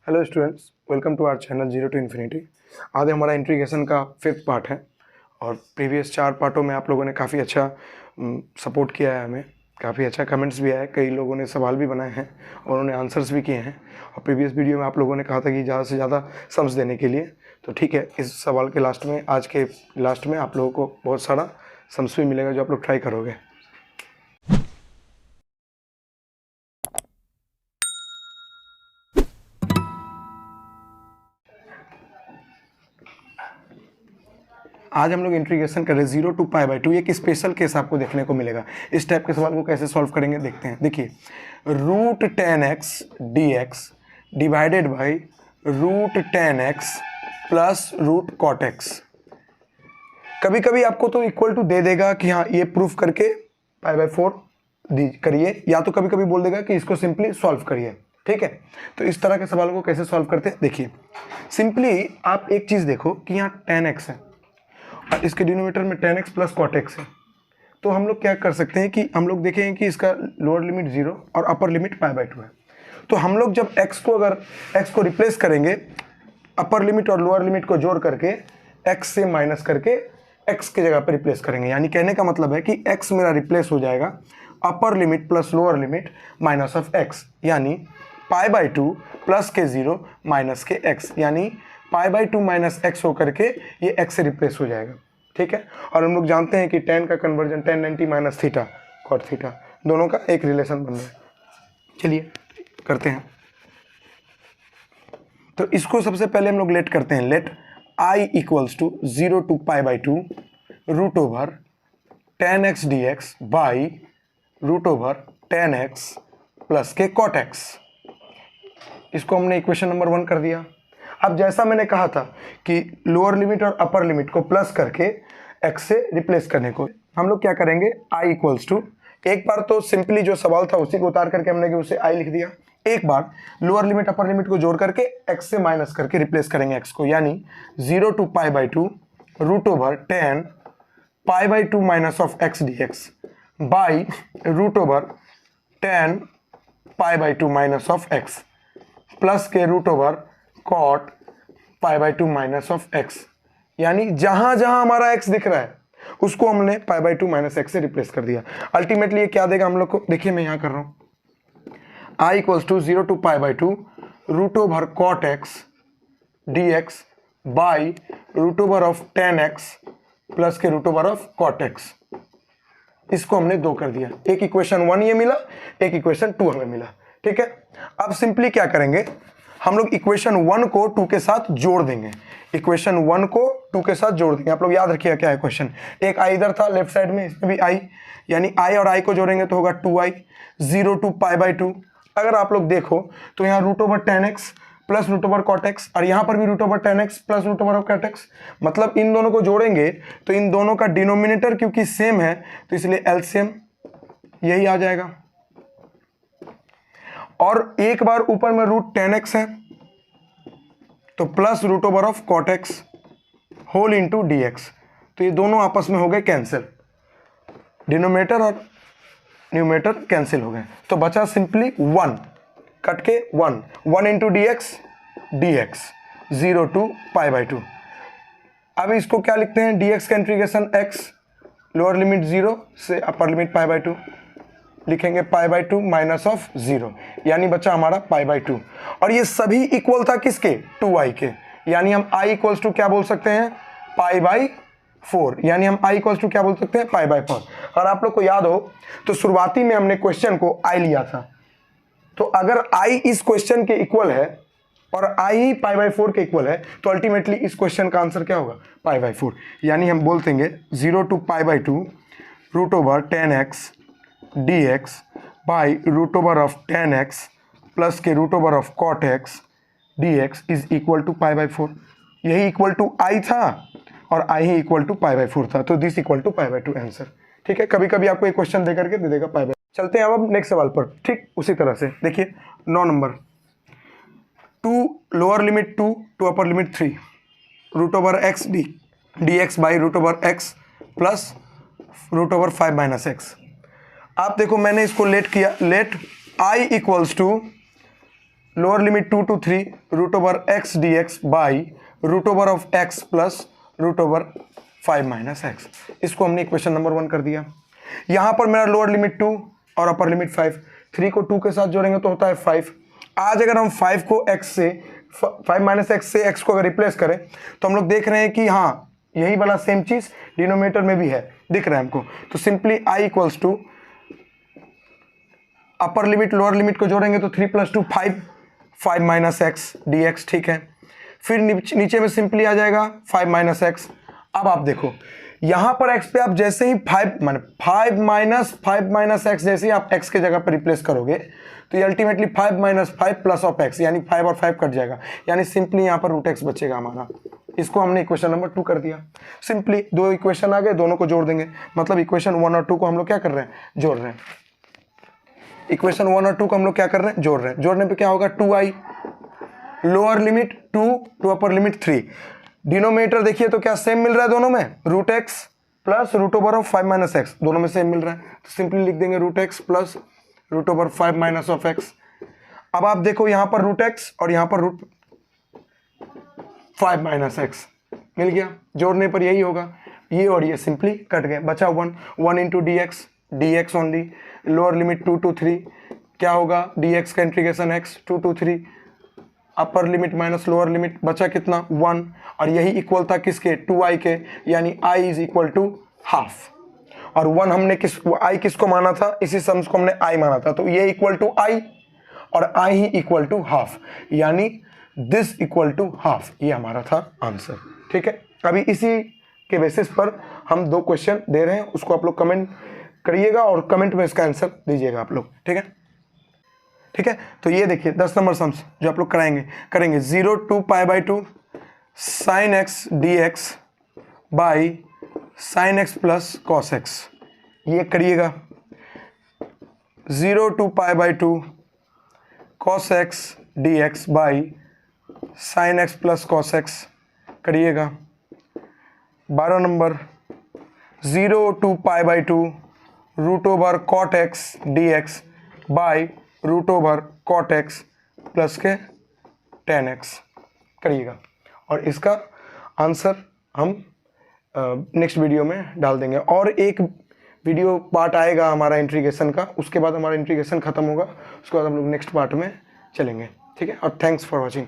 Hello students, welcome to our channel zero to infinity. आज हमारा integration का 5th part है और प्रीवियस 4 पार्टों में आप लोगों ने काफ़ी अच्छा सपोर्ट किया है, हमें काफ़ी अच्छा कमेंट्स भी आया है, कई लोगों ने सवाल भी बनाए हैं और उन्होंने आंसर्स भी किए हैं। और प्रीवियस वीडियो में आप लोगों ने कहा था कि ज़्यादा से ज़्यादा सम्स देने के लिए, तो ठीक है, इस सवाल के लास्ट में, आज के लास्ट में आप लोगों को बहुत सारा सम्स भी मिलेगा जो आप लोग ट्राई करोगे। आज हम लोग इंटीग्रेशन कर रहे हैं 0 to π/2। एक स्पेशल केस आपको देखने को मिलेगा। इस टाइप के सवाल को कैसे सॉल्व करेंगे देखते हैं। देखिए, √10x dx divided by √10x plus √cot x। कभी कभी आपको तो इक्वल टू दे देगा कि हाँ ये प्रूफ करके π/4 करिए, या तो कभी कभी बोल देगा कि इसको सिंपली सॉल्व करिए। ठीक है, तो इस तरह के सवालों को कैसे सॉल्व करते हैं देखिए। सिंपली आप एक चीज़ देखो कि यहाँ 10x है और इसके डिनोमिनेटर में 10x प्लस cot x है। तो हम लोग क्या कर सकते हैं कि हम लोग देखेंगे कि इसका लोअर लिमिट 0 और अपर लिमिट π/2 है। तो हम लोग जब x को, अगर x को रिप्लेस करेंगे अपर लिमिट और लोअर लिमिट को जोड़ करके x से माइनस करके x की जगह पर रिप्लेस करेंगे। यानी कहने का मतलब है कि x मेरा रिप्लेस हो जाएगा upper limit plus lower limit minus of x, यानी π/2 प्लस के 0 माइनस के x, यानी π/2 माइनस x होकर के ये x से रिप्लेस हो जाएगा। ठीक है, और हम लोग जानते हैं कि tan का conversion tan 90 minus theta cot theta, दोनों का एक रिलेशन बन रहा है। चलिए करते हैं। तो इसको सबसे पहले हम लोग लेट करते हैं। Let I equals to 0 to π/2 √10x dx by √10x plus के cot x। इसको हमने इक्वेशन नंबर 1 कर दिया। अब जैसा मैंने कहा था कि लोअर लिमिट और अपर लिमिट को प्लस करके x से रिप्लेस करने को हम लोग क्या करेंगे, I इक्वल्स टू, एक बार तो सिंपली जो सवाल था उसी को उतार करके हमने उसे I लिख दिया। एक बार लोअर लिमिट अपर लिमिट को जोड़ करके x से माइनस करके रिप्लेस करेंगे x को, यानी 0 to π/2 √10 π/2 minus of x dx by √10 π/2 minus of x plus के √cot π/2 माइनस ऑफ x। यानी जहां जहां हमारा x दिख रहा है उसको हमने π/2 माइनस x से रिप्लेस कर दिया। अल्टीमेटली ये क्या देगा हम लोग को, देखिए मैं यहां कर रहा हूं। I equals to 0 to π/2 √cot x dx by √10x plus के √cot x। इसको हमने 2 कर दिया। एक इक्वेशन 1 ये मिला, एक इक्वेशन 2 हमें मिला। ठीक है, अब सिंपली क्या करेंगे, हम लोग इक्वेशन 1 को 2 के साथ जोड़ देंगे। इक्वेशन 1 को 2 के साथ जोड़ देंगे। आप लोग याद रखिएगा क्या है क्वेश्चन। एक I इधर था लेफ्ट साइड में, इसमें भी I, यानी I और I को जोड़ेंगे तो होगा 2I 0 to π/2। अगर आप लोग देखो तो यहाँ √10x प्लस √cot x और यहाँ पर भी √10x प्लस √cot x, मतलब इन दोनों को जोड़ेंगे तो इन दोनों का डिनोमिनेटर क्योंकि सेम है तो इसलिए एलसीएम यही आ जाएगा। और एक बार ऊपर में √10x है तो plus √cot x whole into dx, तो ये दोनों आपस में हो गए कैंसिल, डिनोमिनेटर और न्यूमरेटर कैंसिल हो गए, तो बचा सिंपली 1 कट के 1 इंटू dx 0 to π/2। अब इसको क्या लिखते हैं, dx का इंटीग्रेशन x लोअर लिमिट 0 से अपर लिमिट π/2 लिखेंगे π/2 माइनस ऑफ 0, यानी बचा हमारा π/2। और ये सभी इक्वल था किसके, 2i के, यानी हम I इक्वल्स टू क्या बोल सकते हैं, π/4, यानी हम I इक्वल्स टू क्या बोल सकते हैं, π/4। और आप लोग को याद हो तो शुरुआती में हमने क्वेश्चन को I लिया था, तो अगर I इस क्वेश्चन के इक्वल है और I ही π/4 के इक्वल है तो अल्टीमेटली इस क्वेश्चन का आंसर क्या होगा, π/4। यानी हम बोल देंगे 0 to π/2 √10x dx by √10x plus के √cot x dx is equal to π/4। यही इक्वल टू I था और I ही इक्वल टू π/4 था, तो दिस इक्वल टू π/2 आंसर। ठीक है, कभी कभी आपको एक क्वेश्चन दे करके दे देगा π/2। चलते हैं अब नेक्स्ट सवाल पर। ठीक उसी तरह से देखिए 9 number, 2 lower limit 2 to upper limit 3 √x dx by √x plus √5 minus x। आप देखो मैंने इसको लेट किया, let I equals to lower limit 2 to 3 root over x d x by root over of x plus root over 5 minus x. इसको हमने equation number 1 कर दिया। यहाँ पर मेरा लोअर लिमिट 2 और अपर लिमिट 5, 3 को 2 के साथ जोड़ेंगे तो होता है 5। आज अगर हम 5 को x से 5 माइनस एक्स से x को अगर रिप्लेस करें तो हम लोग देख रहे हैं कि हाँ यही वाला सेम चीज़ डिनोमिनेटर में भी है, दिख रहा है हमको। तो simply i equals to upper limit lower limit को जोड़ेंगे तो 3 + 2 5 माइनस एक्स डी एक्स, ठीक है। फिर नीचे में सिंपली आ जाएगा 5 माइनस एक्स। अब आप देखो यहाँ पर x पे आप जैसे ही 5 माइनस एक्स जैसे ही आप x के जगह पर रिप्लेस करोगे तो ये ultimately 5 minus 5 plus of x, यानी 5 और 5 कट जाएगा, यानी सिंपली यहाँ पर रूट x बचेगा हमारा। इसको हमने इक्वेशन नंबर 2 कर दिया। सिंपली दो इक्वेशन आ गए, दोनों को जोड़ देंगे, मतलब इक्वेशन 1 और 2 को हम लोग क्या कर रहे हैं, जोड़ रहे हैं। इक्वेशन 1 और 2 को हम लोग क्या कर रहे हैं, जोड़ रहे हैं। जोड़ने पे क्या होगा, 2i lower limit 2 to upper limit 3। Denominator देखिए तो क्या सेम मिल रहा है दोनों में, root x plus root over of 5 minus x, दोनों में सेम मिल रहा है। तो सिंपली लिख देंगे root x plus root over 5 minus of x. अब आप देखो यहाँ पर रूट एक्स और यहाँ पर रूट 5 माइनस एक्स मिल गया। जोड़ने पर यही होगा, ये और ये सिंपली कट गए, बचा 1 into D x only. Lower limit 2 to 3 क्या होगा, डी एक्स का integration x 2 to 3, upper limit minus lower limit, बचा कितना 1, और यही इक्वल था किसके, 2i के, यानी i is equal to half. और 1 हमने i किसको माना था, इसी सम्स को हमने i माना था, तो ये इक्वल टू i और i ही इक्वल टू हाफ, यानी दिस इक्वल टू हाफ। ये हमारा था आंसर, ठीक है। अभी इसी के बेसिस पर हम 2 क्वेश्चन दे रहे हैं, उसको आप लोग कमेंट करिएगा और कमेंट में इसका आंसर दीजिएगा आप लोग, ठीक है। ठीक है, तो ये देखिए 10 नंबर सम्स जो आप लोग करेंगे 0 to π/2 sin x dx by sin x plus cos x, ये करिएगा। 0 to π/2 cos x dx by sin x plus cos x करिएगा। 12 number 0 to π/2 root over cot x dx by root over cot x plus के tan x करिएगा। और इसका answer हम next video में डाल देंगे। और एक वीडियो पार्ट आएगा हमारा इंटीग्रेशन का, उसके बाद हमारा इंटीग्रेशन खत्म होगा, उसके बाद हम लोग नेक्स्ट पार्ट में चलेंगे, ठीक है। और थैंक्स फॉर वॉचिंग।